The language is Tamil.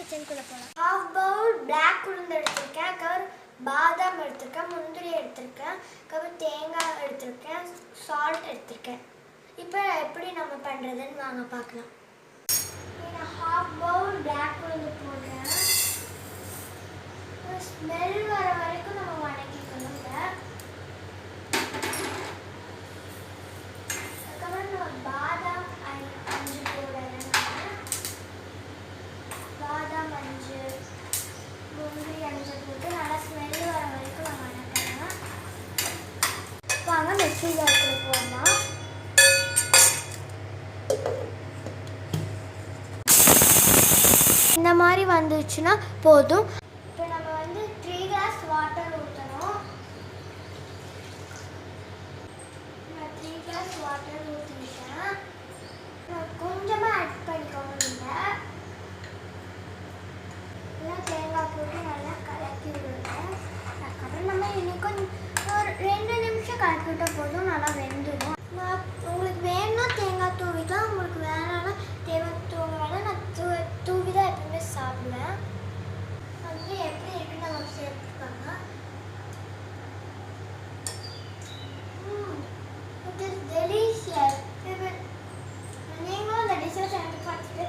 கிச்சனுக்குள்ளே போகலாம். ஹாஃப் பவுல் பிளாக் உளுந்து எடுத்திருக்கேன், அதுக்கப்புறம் பாதாம் எடுத்திருக்கேன், முந்திரி எடுத்திருக்கேன், அதுக்கப்புறம் தேங்காய் எடுத்திருக்கேன், சால்ட் எடுத்திருக்கேன். இப்போ எப்படி நம்ம பண்ணுறதுன்னு வாங்க பார்க்கலாம். நான் ஹாஃப் பவுல் பிளாக் உளுந்து போடுறேன். ஸ்மெல் வர வரைக்கும் நம்ம வணக்கிக்கணும். அதுக்கப்புறம் நம்ம பாதாம் 5 போடுறேன். பாதாம் 5, முந்திரி 5 போட்டு நல்லா ஸ்மெல் வர வரைக்கும் நம்ம வணக்கலாம். வாங்க மிக்ஸி ஜார்க்குள்ள போடலாம். இந்த மாதிரி வந்துச்சுன்னா போதும். இப்போ நம்ம வந்து 3 கிளாஸ் வாட்டர் ஊற்றணும். நான் 3 கிளாஸ் வாட்டர் ஊற்றிட்டேன். கொஞ்சமாக ஆட் பண்ணிக்கோங்க. நீங்கள் எல்லாம் தேங்காய் போட்டு நல்லா கலக்கி விடுவேன். அதுக்கப்புறம் நம்ம இன்னைக்கு ஒரு 2 நிமிஷம் கலக்கி விட்டால் போதும், நல்லா வெந்துடும். நான் உங்களுக்கு வேணும்னா தேங்காய் தூவிக்கலாம், உங்களுக்கு வேணாம்னா தேங்காய் தூவ வேணாம். நான் தூவி தான் எப்பவுமே சாப்பிடுவேன். வந்து எப்படி இருக்குன்னு நம்ம சேர்த்துக்காங்க. It is delicious. நீங்களும் அந்த டிஷ்ஷை செஞ்சு பார்த்துட்டு